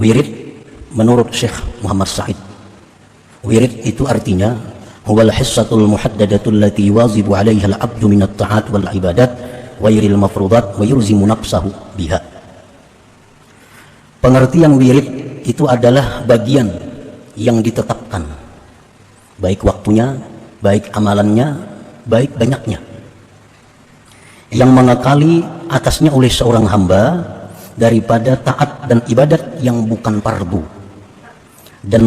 Wirid menurut Syekh Muhammad Said, wirid itu artinya huwal hissatul muhaddadatul lati wazibu 'alaiha al-'abdu min at-ta'at wal 'ibadat wa ghairil mafruḍat wa yulzimu nafsahu biha. Pengertian wirid itu adalah bagian yang ditetapkan, baik waktunya, baik amalannya, baik banyaknya, yang mengekali atasnya oleh seorang hamba daripada taat dan ibadat yang bukan fardu, dan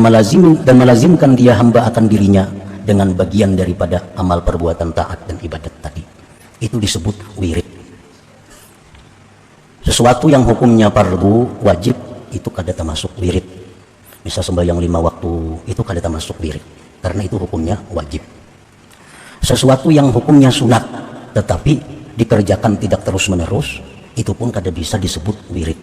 melazimkan dia hamba akan dirinya dengan bagian daripada amal perbuatan taat dan ibadat tadi. Itu disebut wirid. Sesuatu yang hukumnya fardu wajib itu kada termasuk wirid. Misal sembahyang 5 waktu itu kada termasuk wirid karena itu hukumnya wajib. Sesuatu yang hukumnya sunat tetapi dikerjakan tidak terus menerus, itu pun kada bisa disebut wirid.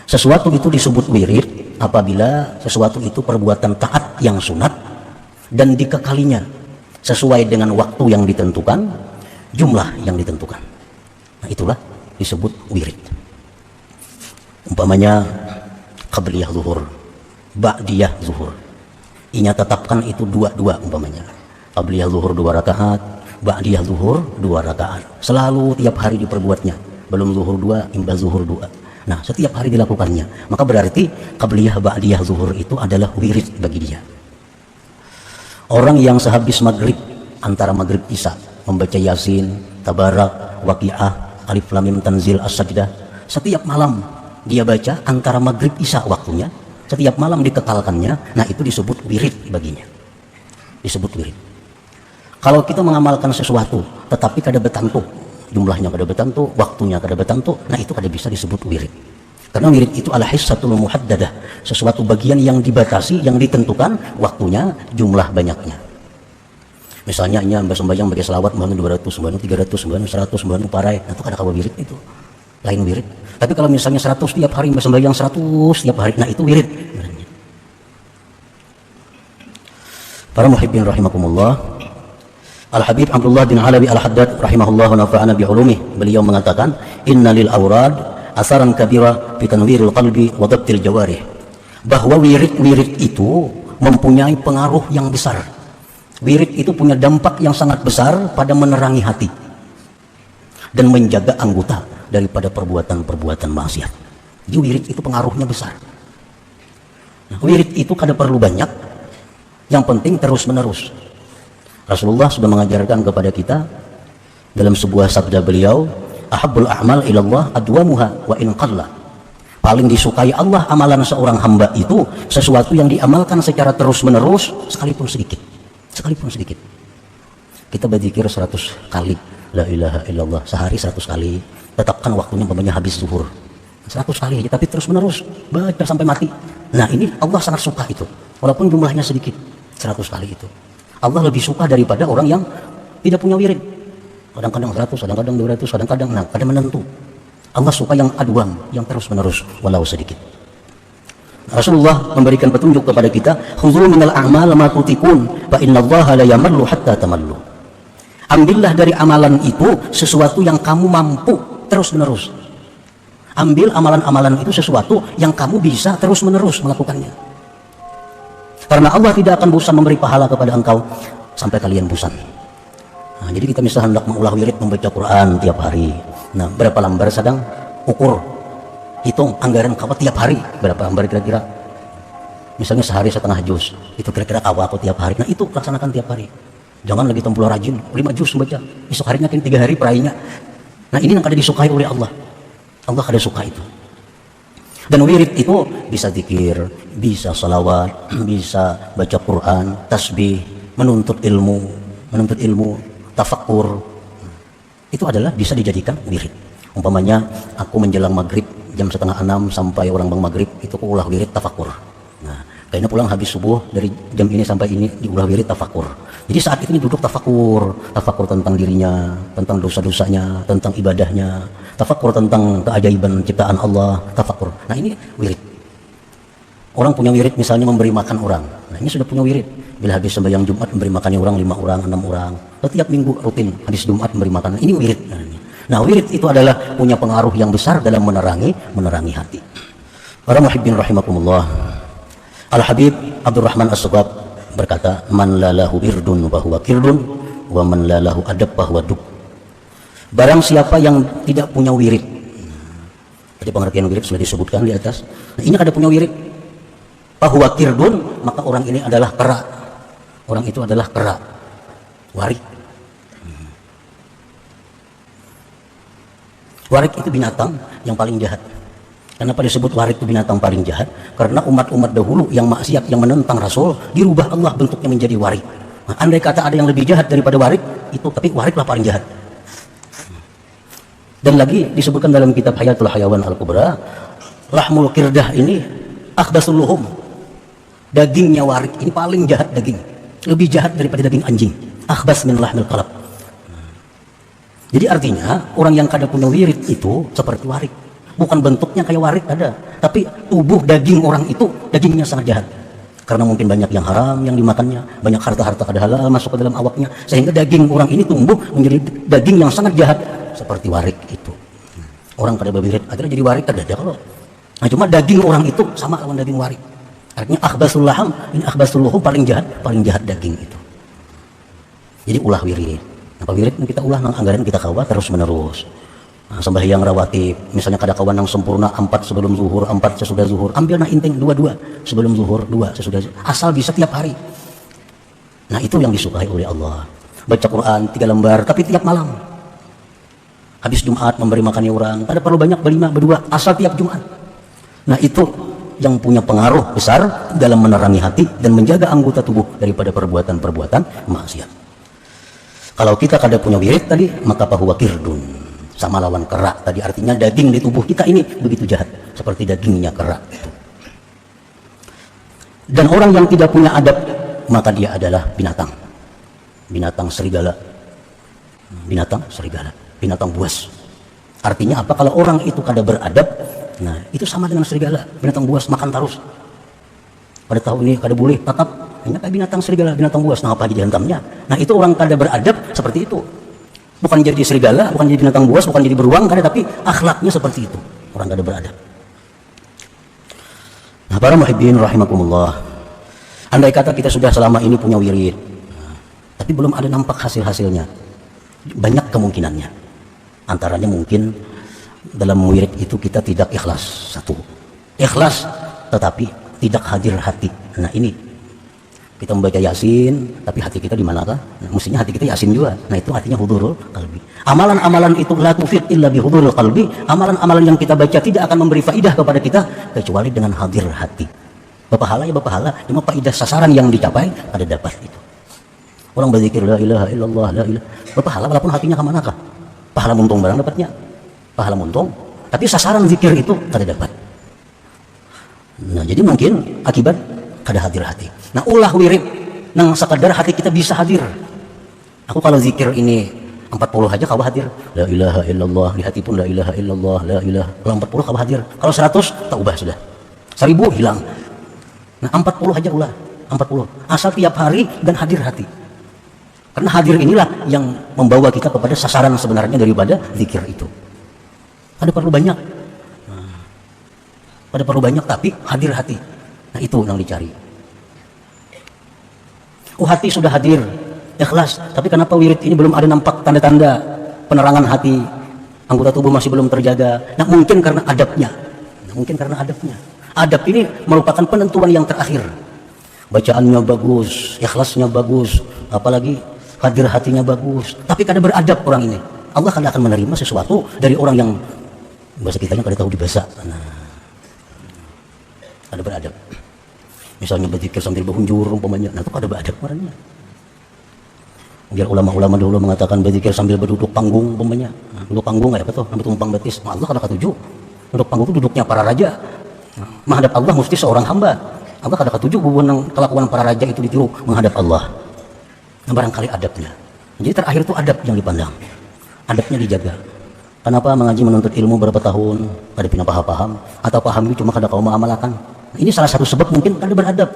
Sesuatu itu disebut wirid apabila sesuatu itu perbuatan taat yang sunat dan dikekalinya sesuai dengan waktu yang ditentukan, jumlah yang ditentukan. Nah, itulah disebut wirid. Umpamanya qabliyah zuhur, ba'diyah zuhur, inya tetapkan itu dua umpamanya. Qabliyah zuhur 2 rakaat, ba'diyah zuhur 2 rakaat, selalu tiap hari diperbuatnya. Belum zuhur 2, imbas zuhur 2. Nah, setiap hari dilakukannya. Maka berarti qabliyah ba'diyah zuhur itu adalah wirid bagi dia. Orang yang sehabis maghrib, antara maghrib isya, membaca Yasin, Tabarak, Waqiah, Alif Lam Mim Tanzil, As-Sajdah, setiap malam dia baca antara maghrib isya waktunya, setiap malam dikekalkannya. Nah, itu disebut wirid baginya. Disebut wirid. Kalau kita mengamalkan sesuatu tetapi kada betantu, jumlahnya kada betantu, waktunya kada betantu, nah itu kada bisa disebut wirid. Karena wirid itu adalah hissatul muhaddadah, sesuatu bagian yang dibatasi, yang ditentukan waktunya, jumlah banyaknya. Misalnya nya sembahyang bagi selawat 200, 300, 100, parai, nah itu kada kawa wirid, itu lain wirid. Tapi kalau misalnya 100 tiap hari, sembahyang 100 tiap hari, nah itu wirid. Para muhibbin rahimakumullah, Al-Habib Abdullah bin Alawi Al-Haddad rahimahullah nafa'ana bi'ulumih, beliau mengatakan inna lil awrad asaran kabira fi tanwiril qalbi wa dhabtil jawarih, bahwa wirid-wirid itu mempunyai pengaruh yang besar. Wirid itu punya dampak yang sangat besar pada menerangi hati dan menjaga anggota daripada perbuatan-perbuatan maksiat. Jadi wirid itu pengaruhnya besar. Nah, wirid itu kada perlu banyak, yang penting terus menerus. Rasulullah sudah mengajarkan kepada kita dalam sebuah sabda beliau, ahabbul a'mal ilallah adwamuha wa in qalla. Paling disukai Allah amalan seorang hamba itu sesuatu yang diamalkan secara terus menerus, sekalipun sedikit. Sekalipun sedikit. Kita berzikir 100 kali la ilaha illallah, sehari 100 kali, tetapkan waktunya umpamanya habis zuhur 100 kali aja, tapi terus menerus baca sampai mati. Nah, ini Allah sangat suka itu, walaupun jumlahnya sedikit. 100 kali itu Allah lebih suka daripada orang yang tidak punya wirid. Kadang-kadang 100, kadang-kadang 200, kadang-kadang kadang menentu. Allah suka yang adwam, yang terus-menerus walau sedikit. Rasulullah memberikan petunjuk kepada kita, khudhu minal a'mal ma tutikun fa innallaha la yamallu hatta tamallu. Ambillah dari amalan itu sesuatu yang kamu mampu terus-menerus. Ambil amalan-amalan itu sesuatu yang kamu bisa terus-menerus melakukannya. Karena Allah tidak akan bosan memberi pahala kepada engkau sampai kalian bosan. Nah, jadi kita misalnya hendak mengulah wirid, membaca Quran tiap hari. Nah, berapa lembar sedang ukur, hitung anggaran kau tiap hari berapa lembar kira-kira. Misalnya sehari setengah juz, itu kira-kira kau aku tiap hari. Nah, itu laksanakan tiap hari. Jangan lagi tempul rajin 5 juz membaca, esok harinya 3 hari perainya. Nah, ini yang kada disukai oleh Allah. Allah kada suka itu. Dan wirid itu bisa zikir, bisa salawat, bisa baca Quran, tasbih, menuntut ilmu, tafakkur. Itu adalah bisa dijadikan wirid. Umpamanya aku menjelang maghrib jam 5:30 sampai orang bang maghrib, itu aku ulah wirid tafakkur. Nah, kayaknya pulang habis subuh dari jam ini sampai ini diulah wirid tafakkur. Jadi saat itu duduk tafakkur tentang dirinya, tentang dosa-dosanya, tentang ibadahnya, tafakkur tentang keajaiban ciptaan Allah, tafakkur. Nah, ini wirid. Orang punya wirid misalnya memberi makan orang. Nah, ini sudah punya wirid. Bila habis sembahyang Jumat memberi makannya orang 5 orang, 6 orang. Setiap minggu rutin habis Jumat memberi makan. Ini wirid. Nah, wirid itu adalah punya pengaruh yang besar dalam menerangi hati. Para muhibbin rahimakumullah, Al-Habib Abdurrahman As-Suqab berkata, man lalahu irdun bahwa kirdun, wa man lalahu adab bahwa duk. Barang siapa yang tidak punya wirid, tadi pengertian wirid sudah disebutkan di atas. Nah, ini ada punya wirid, bahwa kirdun, maka orang ini adalah kera. Orang itu adalah kera, warik. Warik itu binatang yang paling jahat. Kenapa disebut warik itu binatang paling jahat? Karena umat-umat dahulu yang maksiat, yang menentang Rasul, dirubah Allah bentuknya menjadi warik. Nah, andai kata ada yang lebih jahat daripada warik, itu tapi wariklah paling jahat. Dan lagi disebutkan dalam kitab Hayatul Hayawan Al-Kubra, lahmul qirdah ini akhbasul luhum. Dagingnya warik ini paling jahat daging. Lebih jahat daripada daging anjing. Akhbas min lahmil qalb. Jadi artinya orang yang kada punya wirid itu seperti warik. Bukan bentuknya kayak warik ada, tapi tubuh daging orang itu dagingnya sangat jahat. Karena mungkin banyak yang haram yang dimakannya, banyak harta-harta kada halal masuk ke dalam awaknya, sehingga daging orang ini tumbuh menjadi daging yang sangat jahat seperti warik itu. Orang kada berwirid akhirnya jadi warik kada ada kalau. Nah, cuma daging orang itu sama lawan daging warik. Artinya akhbasul laham, ini akhbasul luhum, paling jahat daging itu. Jadi ulah wirid. Apa wirid kita ulah nang anggaran kita kawa terus menerus. Nah, sembahyang rawatib, misalnya kada kawan yang sempurna 4 sebelum zuhur, 4 sesudah zuhur, ambil nah inting 2 sebelum zuhur, 2 sesudah zuhur, asal bisa tiap hari. Nah, itu yang disukai oleh Allah. Baca Quran 3 lembar tapi tiap malam. Habis Jumat memberi makan orang, kada perlu banyak, berlima, berdua, asal tiap Jumat. Nah, itu yang punya pengaruh besar dalam menerangi hati dan menjaga anggota tubuh daripada perbuatan-perbuatan maksiat. Kalau kita kada punya wirid tadi, maka fahuwa kirdun, sama lawan kera tadi, artinya daging di tubuh kita ini begitu jahat seperti dagingnya kera itu. Dan orang yang tidak punya adab, maka dia adalah binatang serigala, binatang buas. Artinya apa? Kalau orang itu kada beradab, nah itu sama dengan serigala, binatang buas, makan terus. Pada tahun ini kada boleh tatap, hanya kayak binatang serigala, binatang buas. Nah, apa aja dihantamnya? Nah, itu orang kada beradab seperti itu. Bukan jadi serigala, bukan jadi binatang buas, bukan jadi beruang, kada, tapi akhlaknya seperti itu. Orang kada beradab. Nah, para muhibbin rahimakumullah, andai kata kita sudah selama ini punya wirid, tapi belum ada nampak hasil-hasilnya, banyak kemungkinannya. Antaranya mungkin dalam wirid itu kita tidak ikhlas. Satu, ikhlas tetapi tidak hadir hati. Nah, ini kita membaca Yasin, tapi hati kita di manakah? Nah, mestinya hati kita Yasin juga. Nah, itu artinya hudurul qalbi. Amalan-amalan itu la tufiq illa bi hudurul qalbi. Amalan-amalan yang kita baca tidak akan memberi faidah kepada kita kecuali dengan hadir hati. Berpahala ya berpahala, cuma faidah sasaran yang dicapai ada dapat itu. Orang berzikir la ilaha illallah, la ilaha, berpahala walaupun hatinya ke manakah? Pahala muntung barang dapatnya. Pahala muntung, tapi sasaran zikir itu ada dapat. Nah, jadi mungkin akibat kada hadir hati. Nah, ulah wirid nang sekadar hati kita bisa hadir. Aku kalau zikir ini 40 aja kau hadir. La ilaha illallah, di hati pun la ilaha illallah, la ilaha. Kalau 40 kau hadir. Kalau 100 tak ubah sudah. 1000 hilang. Nah, 40 aja ulah. 40. Asal tiap hari dan hadir hati. Karena hadir inilah yang membawa kita kepada sasaran sebenarnya daripada zikir itu. Ada perlu banyak. Pada perlu banyak tapi hadir hati. Nah, itu yang dicari. Hati sudah hadir, ikhlas, tapi kenapa wirid ini belum ada nampak tanda-tanda penerangan hati, anggota tubuh masih belum terjaga? Nah, mungkin karena adabnya. Adab ini merupakan penentuan yang terakhir. Bacaannya bagus, ikhlasnya bagus, apalagi hadir hatinya bagus, tapi kada beradab orang ini. Allah kada akan menerima sesuatu dari orang yang bahasa kitanya kada tahu dibahasa. Nah, kada beradab. Misalnya berzikir sambil berhunjur umpamanya, nah itu kada beradab orangnya. Biar ulama-ulama dahulu mengatakan berzikir sambil berduduk panggung umpamanya. Nah, duduk panggung kayak apa tuh? Sambil tumpang betis. Nah, Allah kada ketuju. Duduk panggung itu duduknya para raja. Nah, menghadap Allah mesti seorang hamba. Allah kada ketuju hubungan kelakuan para raja itu ditiru menghadap Allah. Nah, barangkali adabnya. Jadi terakhir itu adab yang dipandang. Adabnya dijaga. Kenapa mengaji menuntut ilmu berapa tahun kada pina paham atau paham itu cuma kada kau mengamalkan? Nah, ini salah satu sebab mungkin kada beradab.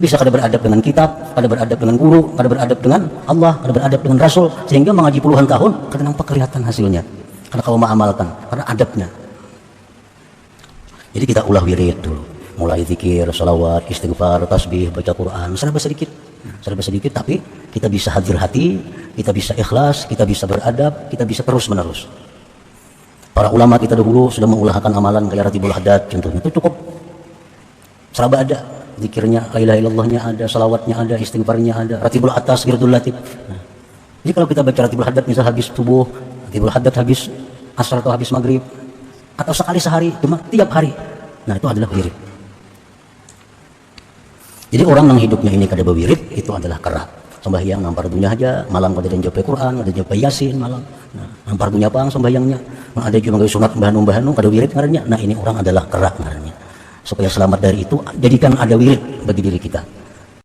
Bisa kada beradab dengan kitab, kada beradab dengan guru, kada beradab dengan Allah, kada beradab dengan Rasul, sehingga mengaji puluhan tahun kada nampak kelihatan hasilnya. Kada kau mengamalkan karena adabnya. Jadi kita ulah wirid dulu. Mulai zikir, salawat, istighfar, tasbih, baca Quran, serba sedikit. Serba sedikit, tapi kita bisa hadir hati, kita bisa ikhlas, kita bisa beradab, kita bisa terus menerus. Para ulama kita dahulu sudah mengulahkan amalan kayak Ratibul Haddad contohnya, itu cukup. Serba ada, zikirnya, la ilaha illallahnya ada, salawatnya ada, istighfarnya ada, Ratibul Atas, Wirdul Latif. Nah, jadi kalau kita baca Ratibul Haddad misal habis subuh, Ratibul Haddad habis asar atau habis maghrib, atau sekali sehari, cuma tiap hari, nah itu adalah wirid. Jadi orang yang hidupnya ini kada berwirid itu adalah kerak. Sembahyang nampar dunia aja, malam kada dan jawab Quran, ada jawab Yasin malam. Nah, nampar dunia pang sembahyangnya. Nah, ada juga sunat bahanu kada wirid ngarannya. Nah, ini orang adalah kerak ngarannya. Supaya selamat dari itu, jadikan ada wirid bagi diri kita.